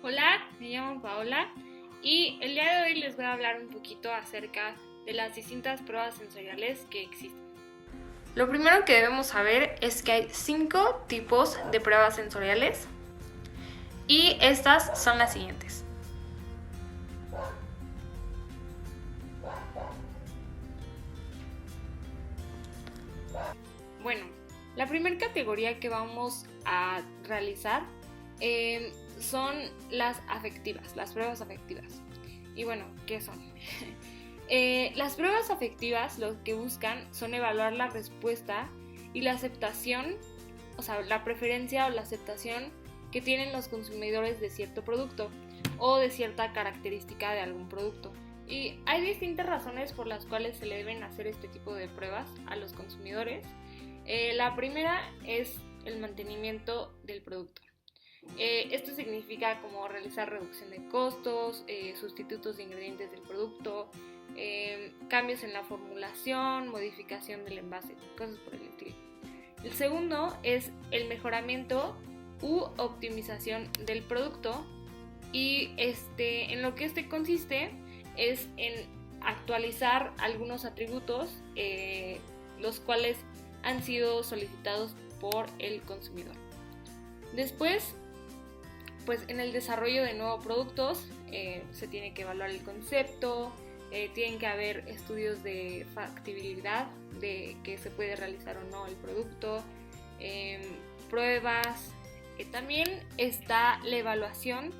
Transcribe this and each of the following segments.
Hola, me llamo Paola y el día de hoy les voy a hablar un poquito acerca de las distintas pruebas sensoriales que existen. Lo primero que debemos saber es que hay 5 tipos de pruebas sensoriales y estas son las siguientes. Bueno, la primera categoría que vamos a realizar son las afectivas, las pruebas afectivas. Y bueno, ¿qué son? Las pruebas afectivas lo que buscan son evaluar la respuesta y la aceptación, o sea, la preferencia o la aceptación que tienen los consumidores de cierto producto o de cierta característica de algún producto. Y hay distintas razones por las cuales se le deben hacer este tipo de pruebas a los consumidores. La primera es el mantenimiento del producto. Esto significa como realizar reducción de costos, sustitutos de ingredientes del producto, cambios en la formulación, modificación del envase, cosas por el estilo. El segundo es el mejoramiento u optimización del producto y en lo que consiste es en actualizar algunos atributos los cuales han sido solicitados por el consumidor. Después, pues en el desarrollo de nuevos productos se tiene que evaluar el concepto, tienen que haber estudios de factibilidad de que se puede realizar o no el producto, pruebas. También está la evaluación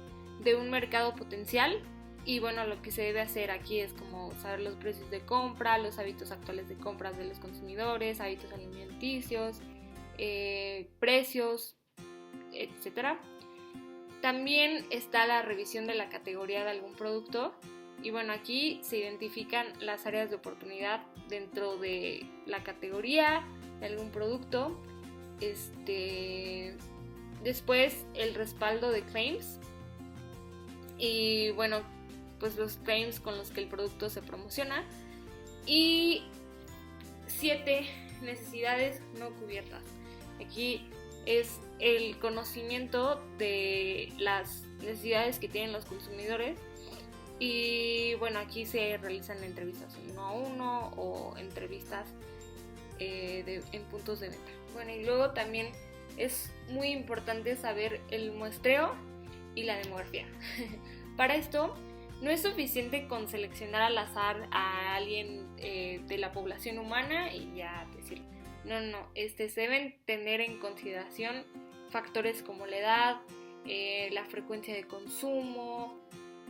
de un mercado potencial y bueno, lo que se debe hacer aquí es como saber los precios de compra, los hábitos actuales de compras de los consumidores, hábitos alimenticios, precios, etcétera. También está la revisión de la categoría de algún producto y bueno, aquí se identifican las áreas de oportunidad dentro de la categoría de algún producto. Después el respaldo de claims y bueno, pues los claims con los que el producto se promociona. Y 7 necesidades no cubiertas. Aquí es el conocimiento de las necesidades que tienen los consumidores y bueno, aquí se realizan entrevistas 1 a 1 o entrevistas en puntos de venta. Bueno, y luego también es muy importante saber el muestreo y la demografía. Para esto no es suficiente con seleccionar al azar a alguien de la población humana y ya decir, no, se deben tener en consideración factores como la edad, la frecuencia de consumo,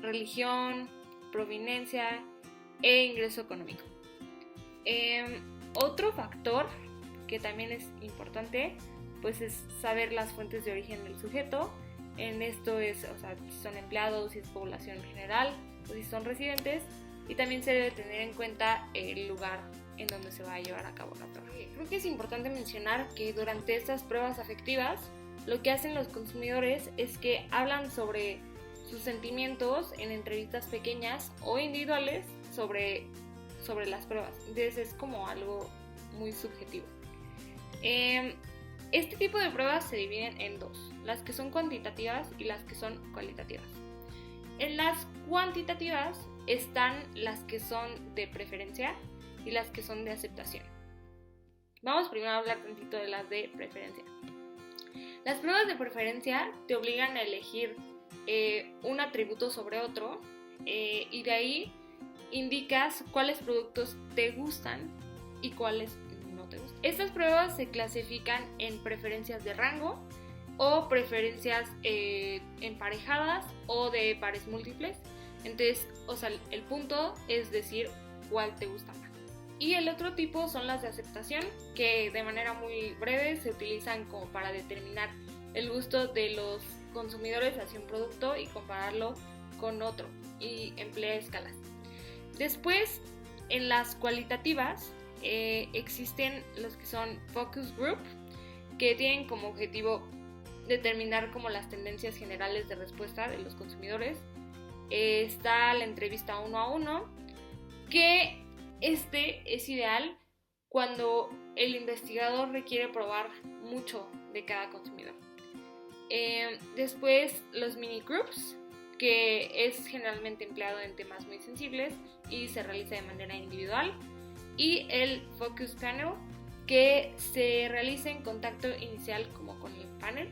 religión, proveniencia e ingreso económico. Otro factor que también es importante, pues es saber las fuentes de origen del sujeto. En esto es, o sea, si son empleados, si es población en general, o si son residentes, y también se debe tener en cuenta el lugar en donde se va a llevar a cabo la prueba. Creo que es importante mencionar que durante estas pruebas afectivas, lo que hacen los consumidores es que hablan sobre sus sentimientos en entrevistas pequeñas o individuales sobre las pruebas. Entonces es como algo muy subjetivo. Este tipo de pruebas se dividen en dos, las que son cuantitativas y las que son cualitativas. En las cuantitativas están las que son de preferencia y las que son de aceptación. Vamos primero a hablar tantito de las de preferencia. Las pruebas de preferencia te obligan a elegir un atributo sobre otro y de ahí indicas cuáles productos te gustan y cuáles no te gustan. Estas pruebas se clasifican en preferencias de rango o preferencias emparejadas o de pares múltiples. Entonces, o sea, el punto es decir cuál te gusta más. Y el otro tipo son las de aceptación, que de manera muy breve se utilizan como para determinar el gusto de los consumidores hacia un producto y compararlo con otro y emplea escalas. Después, en las cualitativas existen los que son focus group, que tienen como objetivo determinar como las tendencias generales de respuesta de los consumidores. Está la entrevista 1 a 1, que es ideal cuando el investigador requiere probar mucho de cada consumidor. Después los mini groups, que es generalmente empleado en temas muy sensibles y se realiza de manera individual. Y el focus panel, que se realiza en contacto inicial como con el panel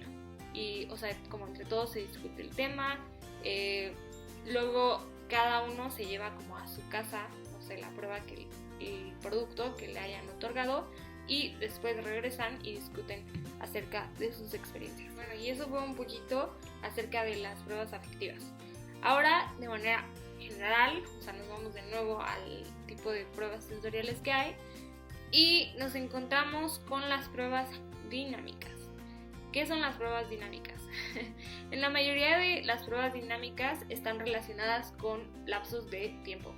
y, o sea, como entre todos se discute el tema, luego cada uno se lleva como a su casa, no sé, la prueba que el producto que le hayan otorgado, y después regresan y discuten acerca de sus experiencias. Bueno, y eso fue un poquito acerca de las pruebas afectivas. Ahora, de manera general, o sea, nos vamos de nuevo al tipo de pruebas sensoriales que hay y nos encontramos con las pruebas dinámicas. ¿Qué son las pruebas dinámicas? En la mayoría de las pruebas dinámicas están relacionadas con lapsos de tiempo.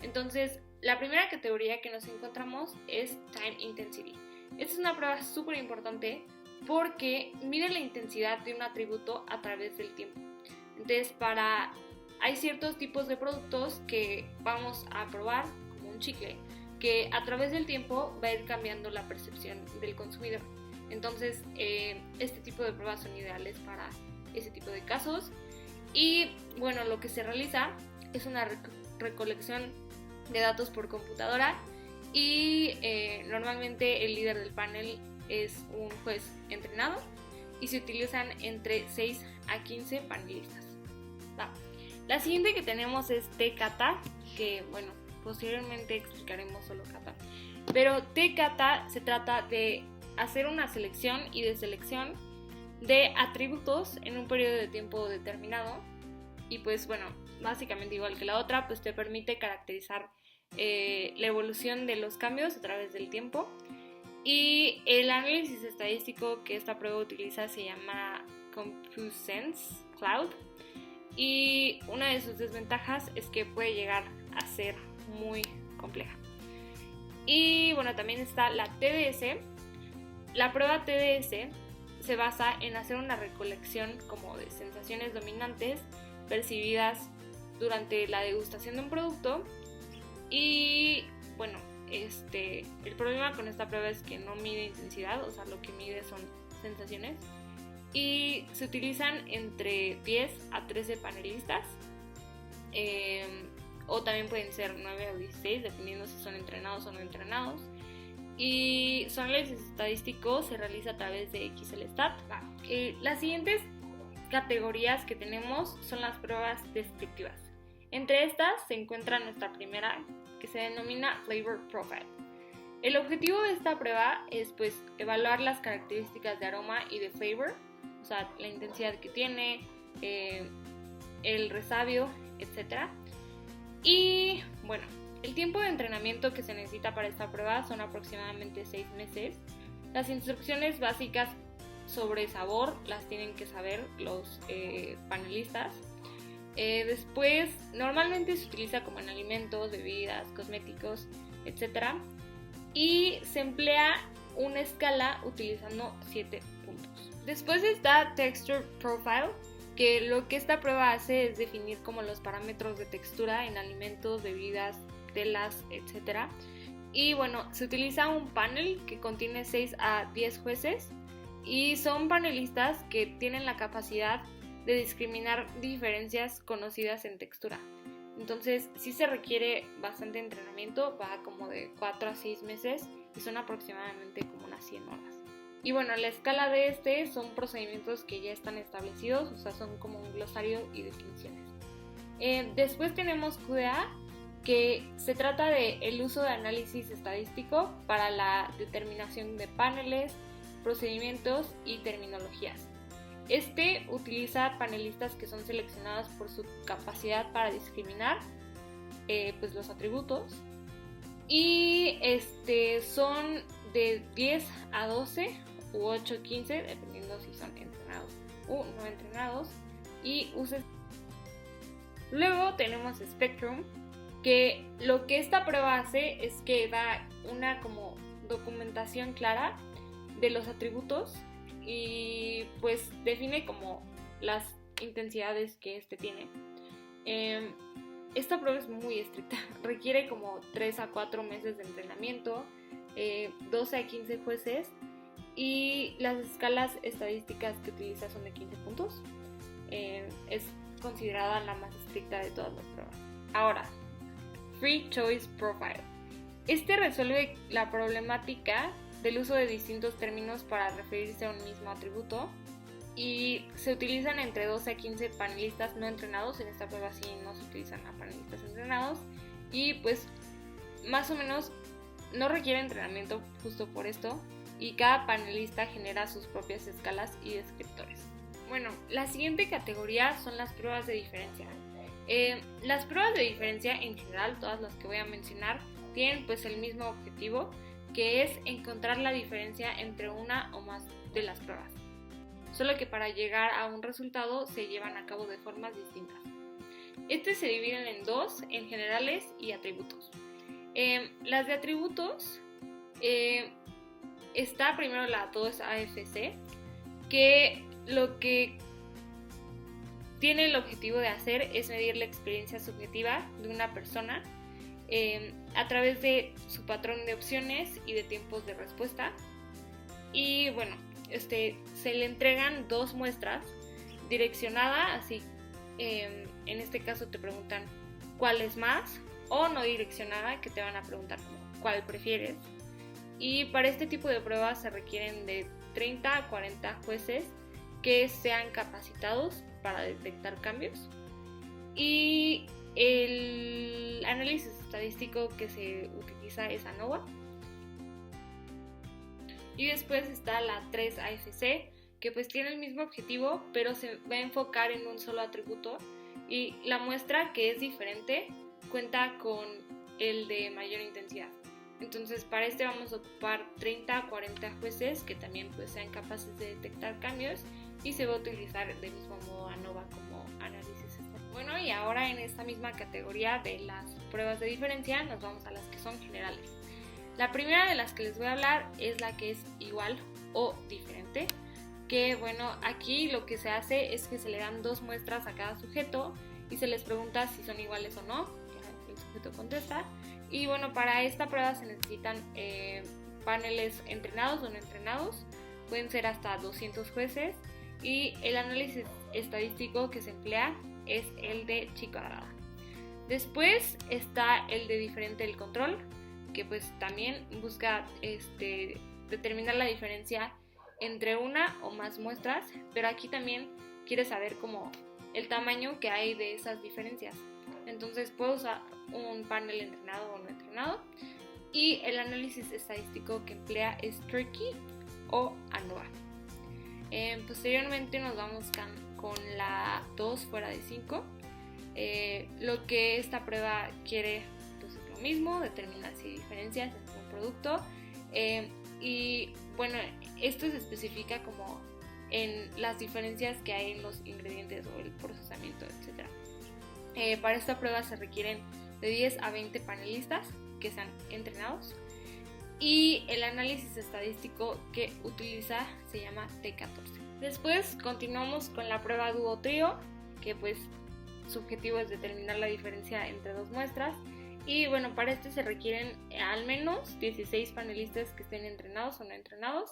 Entonces, la primera categoría que nos encontramos es Time Intensity. Esta es una prueba súper importante porque mide la intensidad de un atributo a través del tiempo. Entonces, hay ciertos tipos de productos que vamos a probar, como un chicle, que a través del tiempo va a ir cambiando la percepción del consumidor. Entonces, este tipo de pruebas son ideales para ese tipo de casos. Y bueno, lo que se realiza es una recolección de datos por computadora y normalmente el líder del panel es un juez entrenado y se utilizan entre 6 a 15 panelistas. La siguiente que tenemos es T-Kata, que bueno, posteriormente explicaremos solo kata. Pero T-Kata se trata de hacer una selección y deselección de atributos en un periodo de tiempo determinado. Y pues bueno, básicamente igual que la otra, pues te permite caracterizar la evolución de los cambios a través del tiempo. Y el análisis estadístico que esta prueba utiliza se llama CompuSense Cloud. Y una de sus desventajas es que puede llegar a ser muy compleja. Y bueno, también está la TDS. La prueba TDS se basa en hacer una recolección como de sensaciones dominantes percibidas durante la degustación de un producto. Y bueno, el problema con esta prueba es que no mide intensidad, o sea, lo que mide son sensaciones. Y se utilizan entre 10 a 13 panelistas, o también pueden ser 9 o 16, dependiendo si son entrenados o no entrenados. Y su análisis estadístico se realiza a través de XLStat. Las siguientes categorías que tenemos son las pruebas descriptivas. Entre estas se encuentra nuestra primera, que se denomina Flavor Profile. El objetivo de esta prueba es pues evaluar las características de aroma y de flavor, o sea, la intensidad que tiene, el resabio, etc. Y bueno, el tiempo de entrenamiento que se necesita para esta prueba son aproximadamente 6 meses. Las instrucciones básicas sobre sabor las tienen que saber los panelistas. Después, normalmente se utiliza como en alimentos, bebidas, cosméticos, etc. Y se emplea una escala utilizando 7 puntos. Después está Texture Profile, que lo que esta prueba hace es definir como los parámetros de textura en alimentos, bebidas, telas, etc. Y bueno, se utiliza un panel que contiene 6 a 10 jueces y son panelistas que tienen la capacidad de discriminar diferencias conocidas en textura. Entonces sí se requiere bastante entrenamiento, va como de 4 a 6 meses y son aproximadamente como unas 100 horas. Y bueno, la escala de son procedimientos que ya están establecidos, o sea, son como un glosario y definiciones. Después tenemos QA, que se trata de el uso de análisis estadístico para la determinación de paneles, procedimientos y terminologías. Utiliza panelistas que son seleccionados por su capacidad para discriminar pues los atributos, y son de 10 a 12 u 8 a 15 dependiendo si son entrenados o no entrenados, y usa. Luego tenemos Spectrum, que lo que esta prueba hace es que da una como documentación clara de los atributos y pues define como las intensidades que tiene. Esta prueba es muy estricta, requiere como 3 a 4 meses de entrenamiento, 12 a 15 jueces y las escalas estadísticas que utiliza son de 15 puntos. Es considerada la más estricta de todas las pruebas. Ahora, Free Choice Profile. Este resuelve la problemática del uso de distintos términos para referirse a un mismo atributo y se utilizan entre 12 a 15 panelistas no entrenados. En esta prueba sí no se utilizan a panelistas entrenados y pues más o menos no requiere entrenamiento justo por esto, y cada panelista genera sus propias escalas y descriptores. Bueno, la siguiente categoría son las pruebas de diferencia. Las pruebas de diferencia en general, todas las que voy a mencionar, tienen pues el mismo objetivo, que es encontrar la diferencia entre una o más de las pruebas, solo que para llegar a un resultado se llevan a cabo de formas distintas. Se dividen en dos, en generales y atributos. Las de atributos, está primero la 2AFC, que lo que tiene el objetivo de hacer es medir la experiencia subjetiva de una persona a través de su patrón de opciones y de tiempos de respuesta. Y bueno, se le entregan dos muestras direccionada, así en este caso te preguntan cuál es más, o no direccionada, que te van a preguntar cuál prefieres. Y para este tipo de pruebas se requieren de 30 a 40 jueces que sean capacitados para detectar cambios. Y el análisis estadístico que se utiliza es ANOVA. Y después está la 3AFC, que pues tiene el mismo objetivo, pero se va a enfocar en un solo atributo, y la muestra, que es diferente, cuenta con el de mayor intensidad. Entonces para vamos a ocupar 30 a 40 jueces que también pues sean capaces de detectar cambios, y se va a utilizar del mismo modo ANOVA como análisis estadístico. Bueno, y ahora en esta misma categoría de las pruebas de diferencia nos vamos a las que son generales. La primera de las que les voy a hablar es la que es igual o diferente, que bueno, aquí lo que se hace es que se le dan dos muestras a cada sujeto y se les pregunta si son iguales o no. El sujeto contesta, y bueno, para esta prueba se necesitan paneles entrenados o no entrenados, pueden ser hasta 200 jueces, y el análisis estadístico que se emplea es el de chi cuadrada. Después está el de diferente del control, que pues también busca determinar la diferencia entre una o más muestras, pero aquí también quiere saber como el tamaño que hay de esas diferencias. Entonces puedo usar un panel entrenado o no entrenado, y el análisis estadístico que emplea es Turkey o ANOVA. Posteriormente nos vamos con la 2 fuera de 5. Lo que esta prueba quiere pues, es lo mismo, determinar si hay diferencias entre un producto, y bueno, esto se especifica como en las diferencias que hay en los ingredientes o el procesamiento, etc. Para esta prueba se requieren de 10 a 20 panelistas que sean entrenados, y el análisis estadístico que utiliza se llama T14. Después continuamos con la prueba dúo-trío, que pues su objetivo es determinar la diferencia entre dos muestras, y bueno, para este se requieren al menos 16 panelistas que estén entrenados o no entrenados,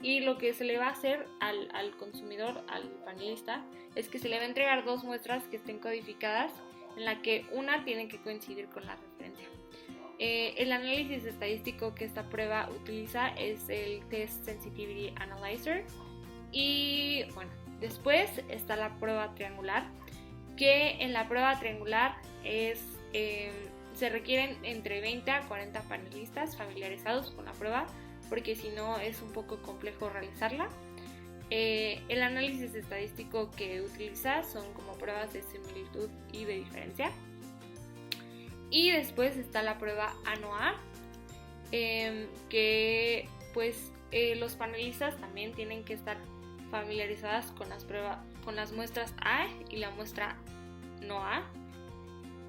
y lo que se le va a hacer al consumidor, al panelista, es que se le va a entregar dos muestras que estén codificadas, en la que una tiene que coincidir con la referencia. El análisis estadístico que esta prueba utiliza es el Test Sensitivity Analyzer. Y bueno, después está la prueba triangular, que en la prueba triangular se requieren entre 20 a 40 panelistas familiarizados con la prueba, porque si no es un poco complejo realizarla. El análisis estadístico que utiliza son como pruebas de similitud y de diferencia. Y después está la prueba ANOA, que pues los panelistas también tienen que estar familiarizadas con las muestras A y la muestra no A.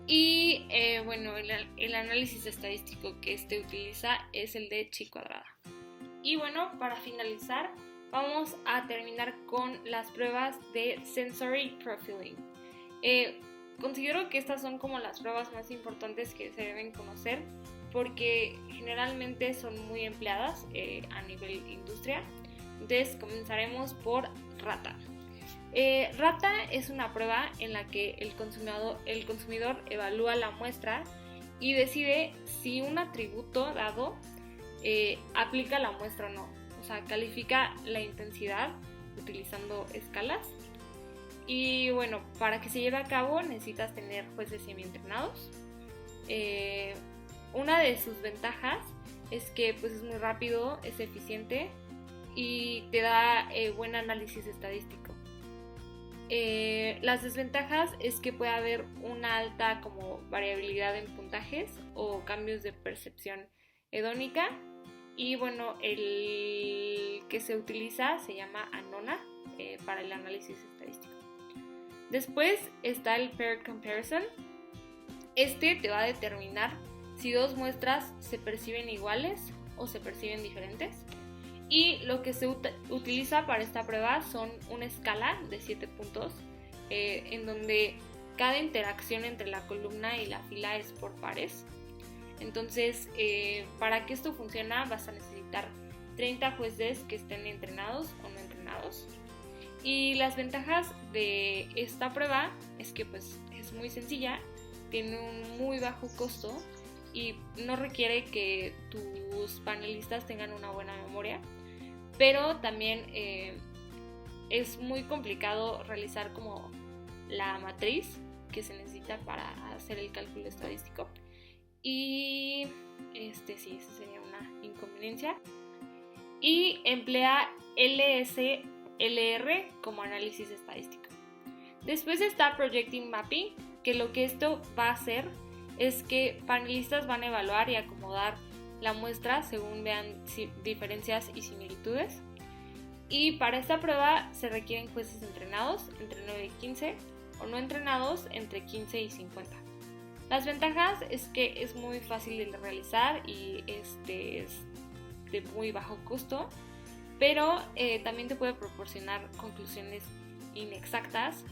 Y bueno, el análisis estadístico que utiliza es el de chi cuadrada. Y bueno, para finalizar, vamos a terminar con las pruebas de Sensory Profiling. Considero que estas son como las pruebas más importantes que se deben conocer, porque generalmente son muy empleadas a nivel industria. Entonces comenzaremos por Rata. Rata es una prueba en la que el consumidor evalúa la muestra y decide si un atributo dado aplica la muestra o no. O sea, califica la intensidad utilizando escalas. Y bueno, para que se lleve a cabo necesitas tener jueces semi-entrenados. Una de sus ventajas es que pues, es muy rápido, es eficiente y te da buen análisis estadístico. Las desventajas es que puede haber una alta como variabilidad en puntajes o cambios de percepción hedónica. Y bueno, el que se utiliza se llama ANONA para el análisis estadístico. Después está el Pair Comparison. Este te va a determinar si dos muestras se perciben iguales o se perciben diferentes. Y lo que se utiliza para esta prueba son una escala de 7 puntos en donde cada interacción entre la columna y la fila es por pares. Entonces, para que esto funcione vas a necesitar 30 jueces que estén entrenados o no entrenados. Y las ventajas de esta prueba es que pues, es muy sencilla, tiene un muy bajo costo y no requiere que tus panelistas tengan una buena memoria, pero también es muy complicado realizar como la matriz que se necesita para hacer el cálculo estadístico y sí, esa sería una inconveniencia. Y emplea LSLR como análisis estadístico. Después está Projecting Mapping, que lo que esto va a hacer es que panelistas van a evaluar y acomodar la muestra según vean diferencias y similitudes. Y para esta prueba se requieren jueces entrenados entre 9 y 15 o no entrenados entre 15 y 50. Las ventajas es que es muy fácil de realizar y es de muy bajo costo, pero también te puede proporcionar conclusiones inexactas,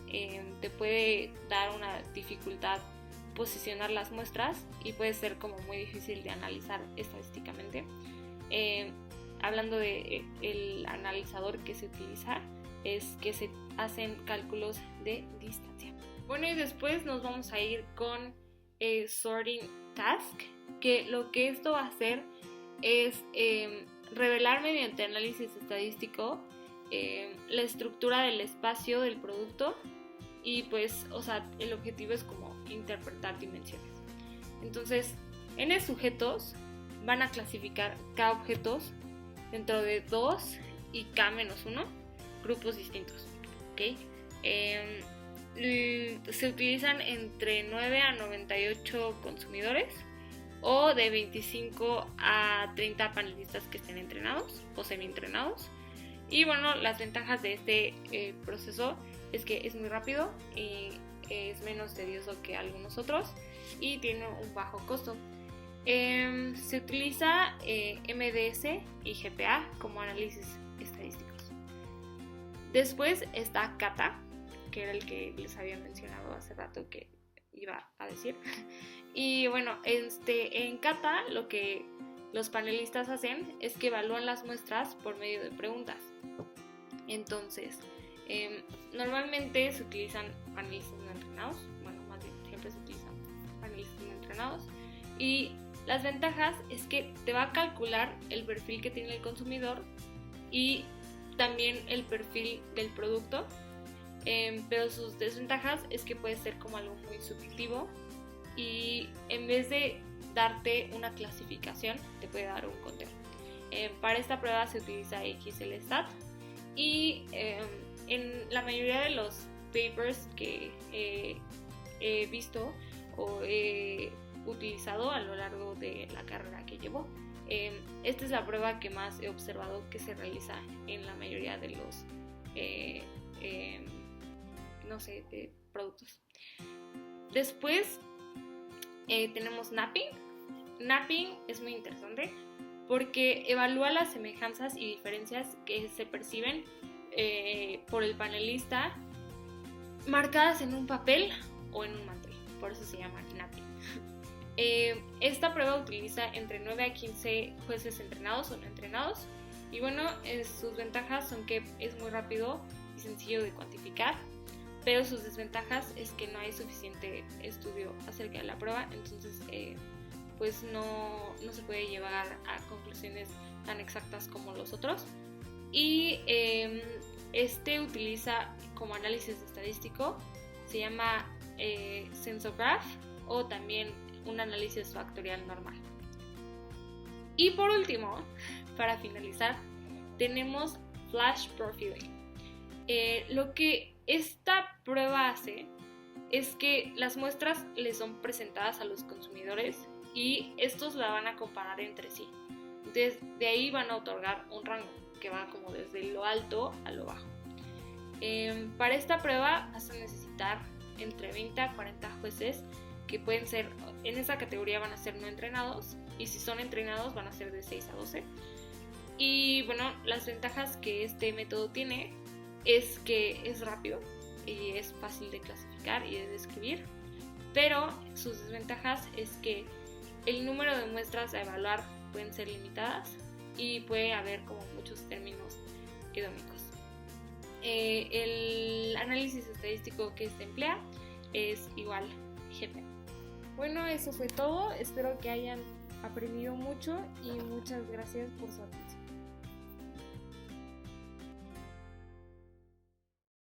te puede dar una dificultad posicionar las muestras y puede ser como muy difícil de analizar estadísticamente. Hablando de el analizador que se utiliza, es que se hacen cálculos de distancia. Bueno, y después nos vamos a ir con Sorting Task, que lo que esto va a hacer es revelar mediante análisis estadístico la estructura del espacio del producto y pues, o sea, el objetivo es como interpretar dimensiones. Entonces, en sujetos van a clasificar K objetos dentro de 2 y K-1 grupos distintos, ¿ok? Se utilizan entre 9 a 98 consumidores o de 25 a 30 panelistas que estén entrenados o semi-entrenados. Y bueno, las ventajas de este proceso es que es muy rápido y es menos tedioso que algunos otros y tiene un bajo costo. Se utiliza MDS y GPA como análisis estadísticos. Después está Kata, que era el que les había mencionado hace rato que iba a decir. Y bueno, en Kata lo que los panelistas hacen es que evalúan las muestras por medio de preguntas. Entonces, normalmente se utilizan panelistas no entrenados, bueno, más bien siempre se utilizan panelistas no entrenados. Y las ventajas es que te va a calcular el perfil que tiene el consumidor y también el perfil del producto, pero sus desventajas es que puede ser como algo muy subjetivo y en vez de darte una clasificación te puede dar un conteo. Para esta prueba se utiliza XLStat y en la mayoría de los papers que he visto o he utilizado a lo largo de la carrera que llevo, esta es la prueba que más he observado que se realiza en la mayoría de los productos. Después tenemos Napping. Napping es muy interesante porque evalúa las semejanzas y diferencias que se perciben por el panelista marcadas en un papel o en un mantel, por eso se llama Napping. Esta prueba utiliza entre 9 a 15 jueces entrenados o no entrenados Y bueno, sus ventajas son que es muy rápido y sencillo de cuantificar, pero sus desventajas es que no hay suficiente estudio acerca de la prueba, entonces pues no se puede llevar a conclusiones tan exactas como los otros. Y este utiliza como análisis estadístico, se llama Sensorgraph o también un análisis factorial normal. Y por último, para finalizar, tenemos Flash Profiling. Lo que esta prueba hace es que las muestras les son presentadas a los consumidores y estos la van a comparar entre sí. Entonces, de ahí van a otorgar un rango que va como desde lo alto a lo bajo. Para esta prueba vas a necesitar entre 20 a 40 jueces que pueden ser, en esa categoría van a ser no entrenados, y si son entrenados van a ser de 6 a 12. Y bueno, las ventajas que este método tiene es que es rápido y es fácil de clasificar y de describir, pero sus desventajas es que el número de muestras a evaluar pueden ser limitadas y puede haber como muchos términos idómicos. El análisis estadístico que se emplea es igual GP. Bueno, eso fue todo. Espero que hayan aprendido mucho y muchas gracias por su atención.